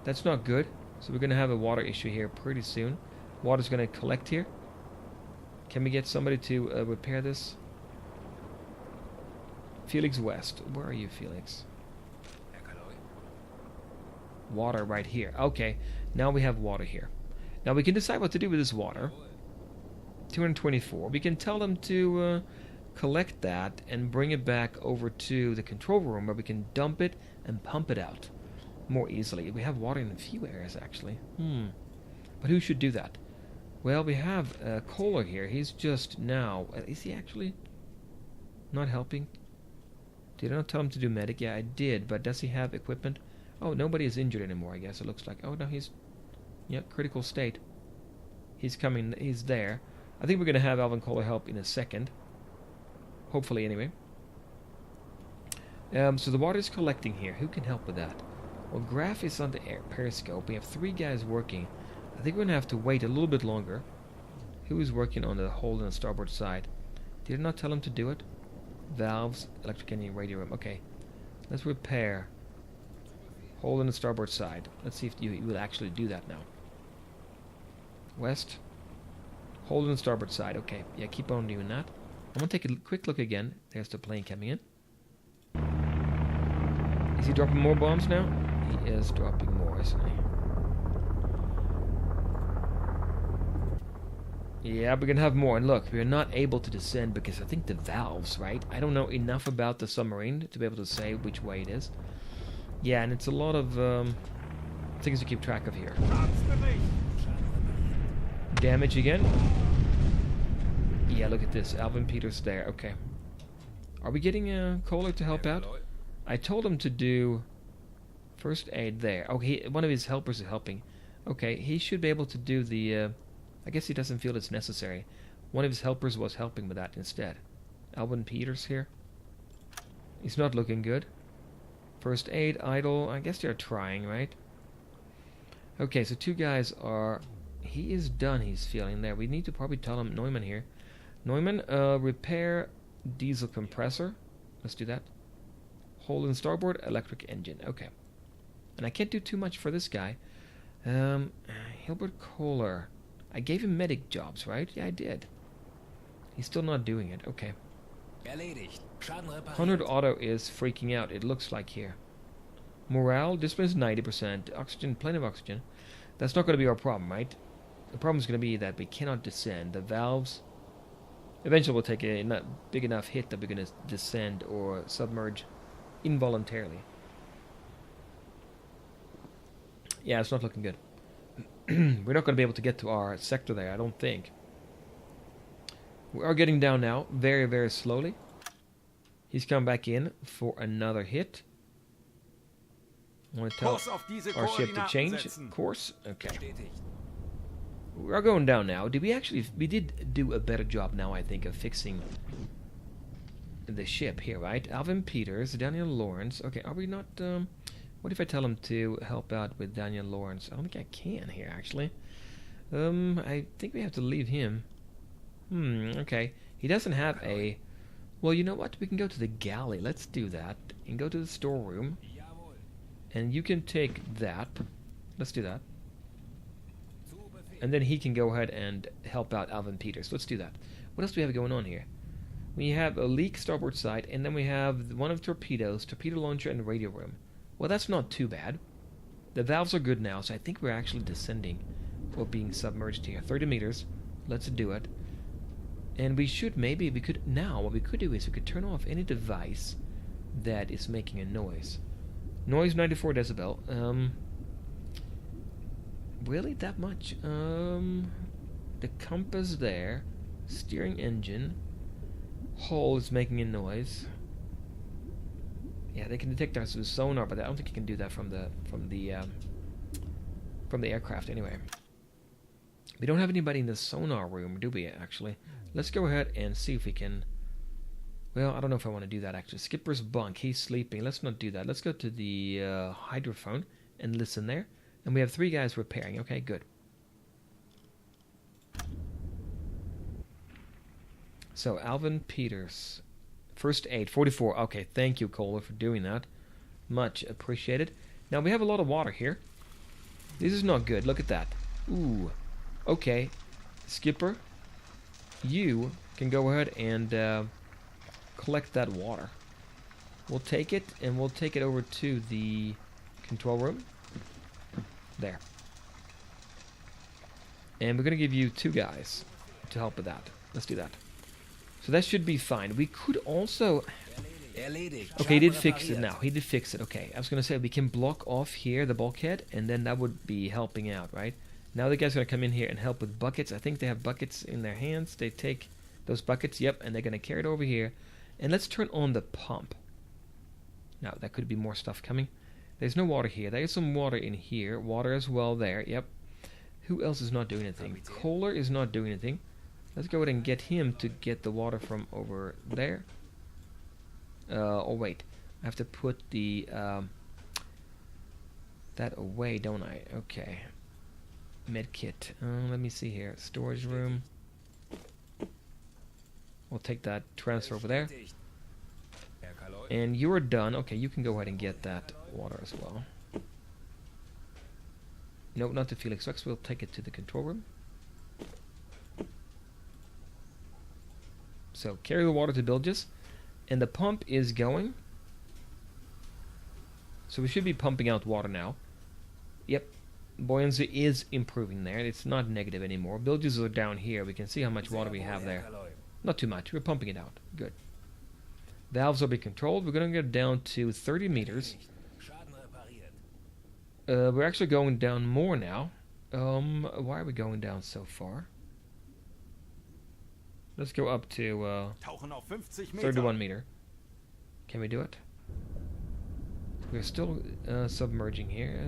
Speaker 1: That's not good. So we're going to have a water issue here pretty soon. Water's going to collect here. Can we get somebody to repair this? Felix West. Where are you, Felix? Water right here. Okay, now we have water here. Now we can decide what to do with this water. 224. We can tell them to collect that and bring it back over to the control room where we can dump it and pump it out more easily. We have water in a few areas, actually. But who should do that? Well, we have Kohler here. He's just now... is he actually not helping? Did I not tell him to do medic? Yeah, I did, but does he have equipment? Oh, nobody is injured anymore, I guess. It looks like. Oh, no, he's... Yep, critical state. He's coming. He's there. I think we're going to have Alvin Kohler help in a second. Hopefully, anyway. So the water is collecting here. Who can help with that? Well, Graf is on the periscope. We have 3 guys working. I think we're going to have to wait a little bit longer. Who is working on the hold on the starboard side? Did I not tell him to do it? Valves, electric engine, radio room. Okay. Let's repair. Hold on the starboard side. Let's see if you will actually do that now. West. Hold on the starboard side. Okay. Yeah, keep on doing that. I'm going to take a quick look again. There's the plane coming in. Is he dropping more bombs now? He is dropping more, isn't he? Yeah, we're going to have more. And look, we're not able to descend because I think the valves, right? I don't know enough about the submarine to be able to say which way it is. Yeah, and it's a lot of things to keep track of here. Damage again. Yeah, look at this. Alvin Peters there. Okay. Are we getting Kohler to help out? I told him to do first aid there. Oh, one of his helpers is helping. Okay, he should be able to do the... I guess he doesn't feel it's necessary. One of his helpers was helping with that instead. Alvin Peters here. He's not looking good. First aid, idle. I guess they're trying, right? Okay, so 2 guys are... He is done, he's feeling there. We need to probably tell him, Neumann here. Neumann, repair diesel compressor. Let's do that. Hold in starboard, electric engine. Okay. And I can't do too much for this guy. Hilbert Kohler. I gave him medic jobs, right? Yeah, I did. He's still not doing it. Okay. 100 auto is freaking out, it looks like here. Morale, display is 90%. Oxygen, plenty of oxygen. That's not going to be our problem, right? The problem is going to be that we cannot descend. The valves... Eventually we'll take a not big enough hit that we're going to descend or submerge involuntarily. Yeah, it's not looking good. We're not going to be able to get to our sector there, I don't think. We are getting down now, very, very slowly. He's come back in for another hit. I want to tell our ship to change course. Okay. We are going down now. Did we actually... We did do a better job now, I think, of fixing the ship here, right? Alvin Peters, Daniel Lawrence. Okay, are we not... what if I tell him to help out with Daniel Lawrence? I don't think I can here, actually. I think we have to leave him. Okay. He doesn't have a... Well, you know what? We can go to the galley. Let's do that. And go to the storeroom. And you can take that. Let's do that. And then he can go ahead and help out Alvin Peters. Let's do that. What else do we have going on here? We have a leak starboard side, and then we have one of torpedoes, torpedo launcher, and radio room. Well, that's not too bad. The valves are good now, so I think we're actually descending or being submerged here. 30 meters. Let's do it. And we should maybe, now, what we could do is we could turn off any device that is making a noise. Noise 94 decibel. Really? That much? The compass there. Steering engine. Hull is making a noise. Yeah, they can detect us with sonar, but I don't think you can do that from the aircraft anyway. We don't have anybody in the sonar room, do we, actually? Let's go ahead and see if we can... Well, I don't know if I want to do that, actually. Skipper's bunk, he's sleeping. Let's not do that. Let's go to the hydrophone and listen there. And we have 3 guys repairing. Okay, good. So, Alvin Peters. First aid, 44. Okay, thank you, Kohler, for doing that. Much appreciated. Now, we have a lot of water here. This is not good. Look at that. Ooh. Okay. Skipper, you can go ahead and collect that water. We'll take it, and we'll take it over to the control room. There. And we're going to give you 2 guys to help with that. Let's do that. So that should be fine. We could also... Okay, he did fix it now. He did fix it. Okay, I was going to say we can block off here the bulkhead, and then that would be helping out, right? Now the guy's going to come in here and help with buckets. I think they have buckets in their hands. They take those buckets, yep, and they're going to carry it over here. And let's turn on the pump. Now, there could be more stuff coming. There's no water here. There is some water in here. Water as well there. Yep. Who else is not doing anything? Kohler is not doing anything. Let's go ahead and get him to get the water from over there. Oh, wait. I have to put the... that away, don't I? Okay. Medkit. Let me see here. Storage room. We'll take that transfer over there. And you're done. Okay, you can go ahead and get that water as well. No, not to Felix Rex. We'll take it to the control room. So, carry the water to Bilges. And the pump is going. So we should be pumping out water now. Yep. Buoyancy is improving there. It's not negative anymore. Bilges are down here. We can see how much water we have there. Not too much. We're pumping it out. Good. Valves will be controlled. We're going to get down to 30 meters. We're actually going down more now. Why are we going down so far? Let's go up to 31 meter. Can we do it? We're still submerging here.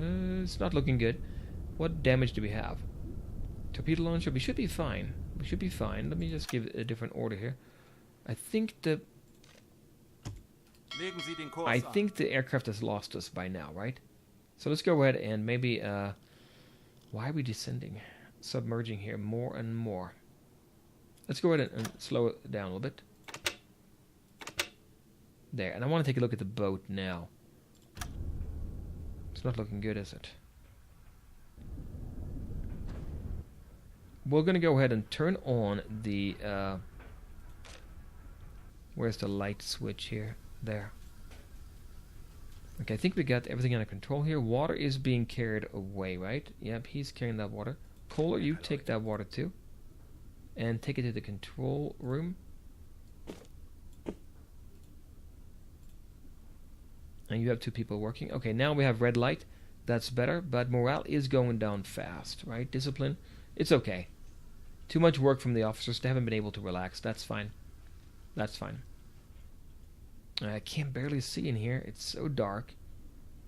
Speaker 1: It's not looking good. What damage do we have? Torpedo launcher. We should be fine. We should be fine. Let me just give a different order here. I think the aircraft has lost us by now, right? So let's go ahead and maybe... why are we descending? Submerging here more and more. Let's go ahead and slow it down a little bit. There. And I want to take a look at the boat now. It's not looking good, is it? We're going to go ahead and turn on the... where's the light switch here? There. Okay, I think we got everything under control here. Water is being carried away, right? Yep, he's carrying that water. Kohler, you take that water too. And take it to the control room. And you have 2 people working. Okay, now we have red light. That's better, but morale is going down fast, right? Discipline, it's okay. Too much work from the officers. They haven't been able to relax. That's fine. That's fine. I can't barely see in here. It's so dark.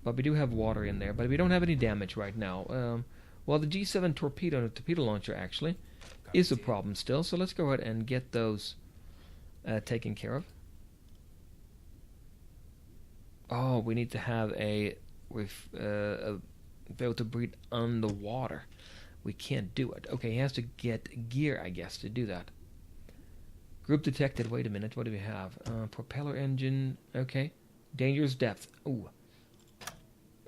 Speaker 1: But we do have water in there. But we don't have any damage right now. Well, the G7 torpedo and the torpedo launcher actually is a problem still. So let's go ahead and get those taken care of. Oh, we need to have a be able to breathe underwater. We can't do it. Okay, he has to get gear, I guess, to do that. Group detected. Wait a minute. What do we have? Propeller engine. Okay. Dangerous depth. Ooh.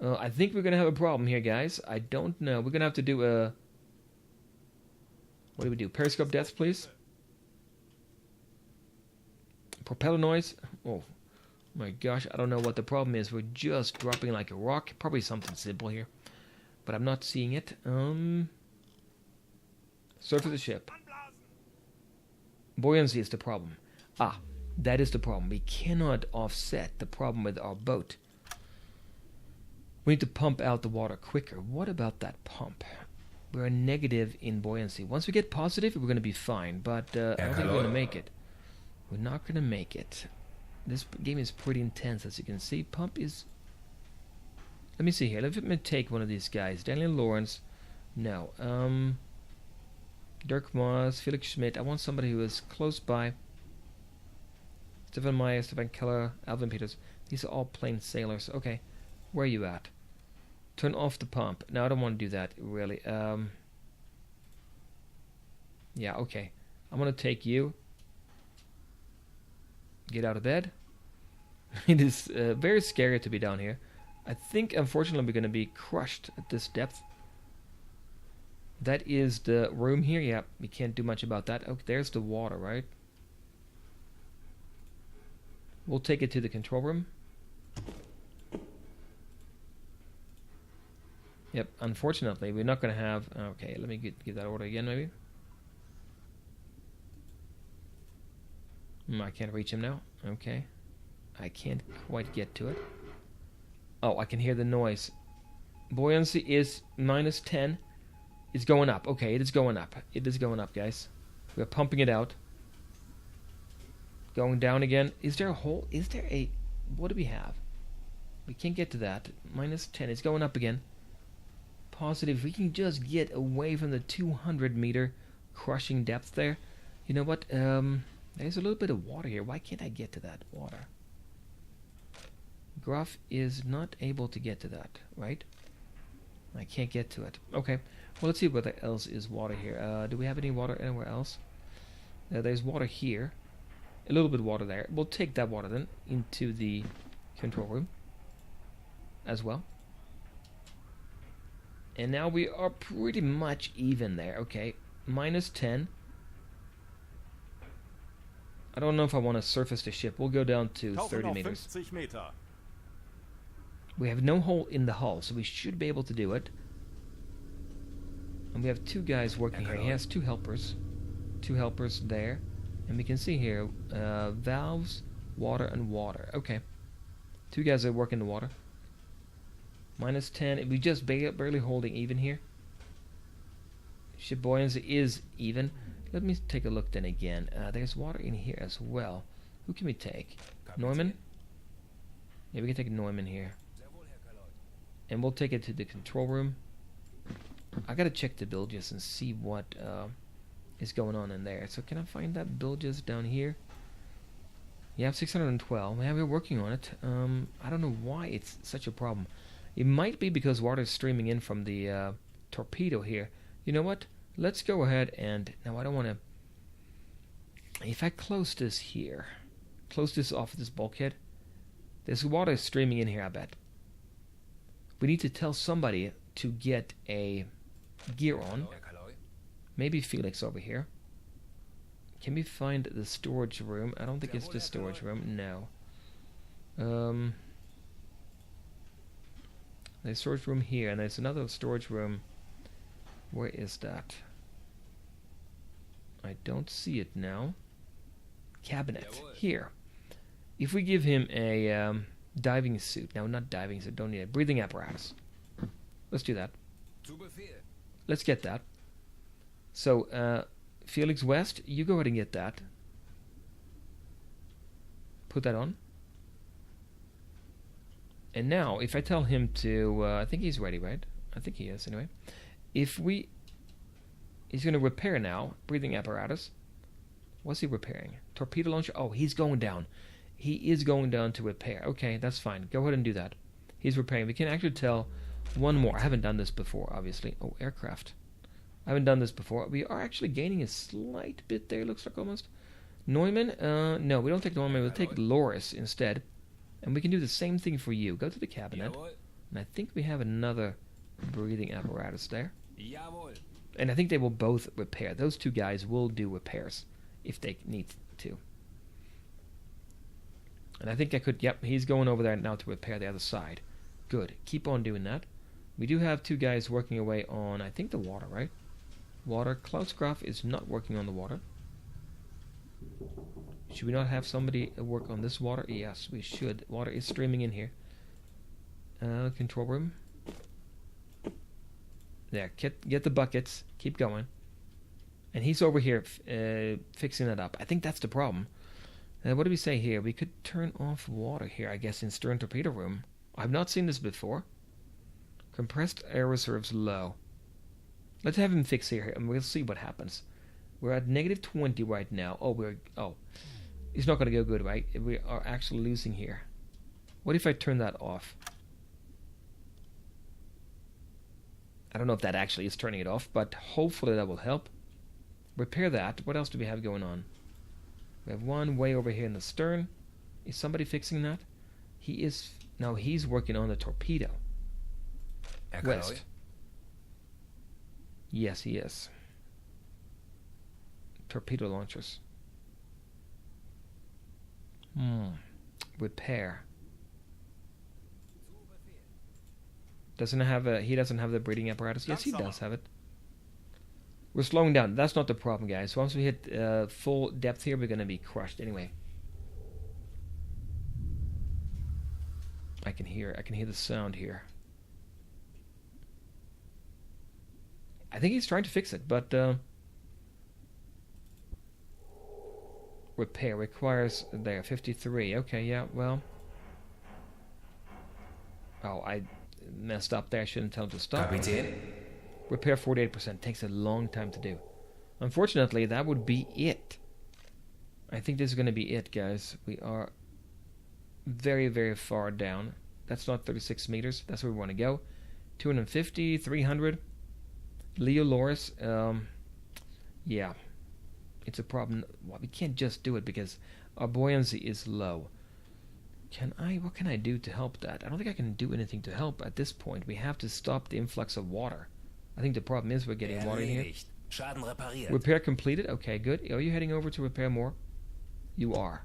Speaker 1: I think we're going to have a problem here, guys. I don't know. We're going to have to do a... What do we do? Periscope depth, please. Propeller noise. Oh, my gosh. I don't know what the problem is. We're just dropping like a rock. Probably something simple here. But I'm not seeing it. Surface of the ship. Buoyancy is the problem. Ah, that is the problem. We cannot offset the problem with our boat. We need to pump out the water quicker. What about that pump? We're negative in buoyancy. Once we get positive, we're going to be fine. But I don't think we're going to make it. We're not going to make it. This game is pretty intense, as you can see. Pump is... Let me see here. Let me take one of these guys. Daniel Lawrence. No. Dirk Moss, Felix Schmidt. I want somebody who is close by. Stefan Meyer, Stefan Keller, Alvin Peters. These are all plain sailors. Okay. Where are you at? Turn off the pump. No, I don't want to do that, really. Yeah, okay. I'm going to take you. Get out of bed. It is very scary to be down here. I think, unfortunately, we're going to be crushed at this depth. That is the room here. Yeah, we can't do much about that. Oh, there's the water, right? We'll take it to the control room. Yep, unfortunately, we're not going to have... Okay, let me give that order again, maybe. I can't reach him now. Okay. I can't quite get to it. Oh, I can hear the noise. Buoyancy is -10. It's going up. Okay, it is going up. It is going up, guys. We're pumping it out. Going down again. Is there a hole? Is there a... What do we have? We can't get to that. Minus 10. It's going up again. Positive. If we can just get away from the 200 meter crushing depth there. You know what? There's a little bit of water here. Why can't I get to that water? Gruff is not able to get to that, right? I can't get to it. Okay. Well, let's see what else is water here. Do we have any water anywhere else? There's water here. A little bit of water there. We'll take that water then into the control room as well. And now we are pretty much even there. Okay. Minus 10. I don't know if I want to surface the ship. We'll go down to 30 meters. We have no hole in the hull, so we should be able to do it. And we have two guys working here. He has two helpers. Two helpers there. And we can see here, valves, water, and water. Okay. Two guys that work in the water. Minus 10. We just barely holding even here. Ship buoyancy is even. Let me take a look then again. There's water in here as well. Who can we take? Neumann? Yeah, we can take Neumann here. And we'll take it to the control room. I gotta check the bilges and see what is going on in there. So can I find that bilges down here? Yeah, 612. Yeah, we're working on it. I don't know why it's such a problem. It might be because water is streaming in from the torpedo here. You know what? Let's go ahead and... Now, I don't want to... If I close this here, close this off this bulkhead, there's water streaming in here, I bet. We need to tell somebody to get a gear on. Maybe Felix over here. Can we find the storage room? I don't think it's the storage room. No. There's a storage room here, and there's another storage room. Where is that? I don't see it now. Cabinet. Here. If we give him a diving suit. Now, not diving suit. Don't need a breathing apparatus. Let's do that. Let's get that. So, Felix West, you go ahead and get that. Put that on. And now, if I tell him to... I think he's ready, right? I think he is, anyway. If we... He's going to repair now. Breathing apparatus. What's he repairing? Torpedo launcher? Oh, he's going down. He is going down to repair. Okay, that's fine. Go ahead and do that. He's repairing. We can actually tell one more. I haven't done this before, obviously. Oh, aircraft. I haven't done this before. We are actually gaining a slight bit there, looks like almost. Neumann? No, we don't take Neumann. We'll take Loris instead. And we can do the same thing for you. Go to the cabinet. And I think we have another breathing apparatus there. And I think they will both repair. Those two guys will do repairs if they need to. And I think I could... Yep, he's going over there now to repair the other side. Good. Keep on doing that. We do have two guys working away on, I think, the water, right? Water. Klausgraf is not working on the water. Should we not have somebody work on this water? Yes, we should. Water is streaming in here. Control room. There, get the buckets. Keep going. And he's over here fixing that up. I think that's the problem. What do we say here? We could turn off water here, I guess, in stern torpedo room. I've not seen this before. Compressed air reserves low. Let's have him fix here, and we'll see what happens. We're at negative 20 right now. Oh, it's not going to go good, right? We are actually losing here. What if I turn that off? I don't know if that actually is turning it off, but hopefully that will help. Repair that. What else do we have going on? We have one way over here in the stern. Is somebody fixing that? He is... No, he's working on the torpedo. West. Yes, he is. Torpedo launchers. Repair. Doesn't have a... He doesn't have the breathing apparatus. Yes, he does have it. We're slowing down. That's not the problem, guys. Once we hit full depth here, we're going to be crushed anyway. I can hear the sound here. I think he's trying to fix it, but repair requires there 53. Okay, yeah, well, Oh, I messed up there. I shouldn't tell him to stop.
Speaker 3: Kapitän.
Speaker 1: Repair 48%. Takes a long time to do. Unfortunately, that would be it. I think this is going to be it, guys. We are very, very far down. That's not 36 meters. That's where we want to go. 250, 300. Leo Loris. Yeah. It's a problem. Well, we can't just do it because our buoyancy is low. What can I do to help that? I don't think I can do anything to help at this point. We have to stop the influx of water. I think the problem is we're getting water in here.
Speaker 3: Schaden repariert.
Speaker 1: Repair completed. Okay, good. Are you heading over to repair more? You are.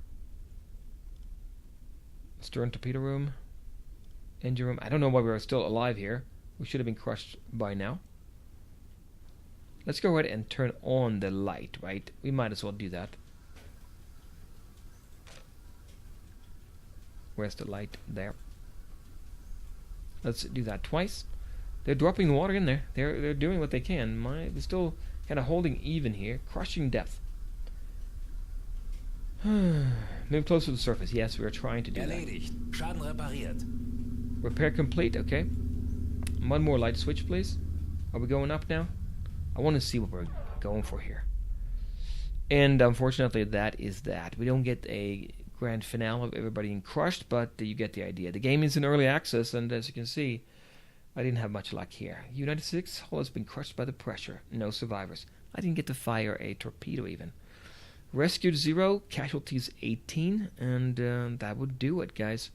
Speaker 1: Stern torpedo room. Engine room. I don't know why we're still alive here. We should have been crushed by now. Let's go ahead and turn on the light, right? We might as well do that. Where's the light? There. Let's do that twice. They're dropping water in there. They're doing what they can. We're still kind of holding even here. Crushing depth. Move close to the surface. Yes, we are trying to do
Speaker 3: Erledigt. Schaden repariert.
Speaker 1: that. Repair complete. Okay. One more light switch, please. Are we going up now? I want to see what we're going for here. And unfortunately, that is that. We don't get a grand finale of everybody being crushed, but you get the idea. The game is in early access, and as you can see, I didn't have much luck here. U-96 hull has been crushed by the pressure. No survivors. I didn't get to fire a torpedo even. Rescued 0, casualties 18, and that would do it, guys.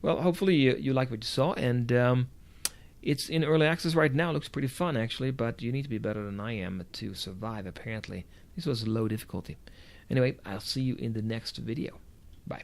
Speaker 1: Well, hopefully you like what you saw, and it's in early access right now. It looks pretty fun, actually, but you need to be better than I am to survive, apparently. This was low difficulty. Anyway, I'll see you in the next video. Bye.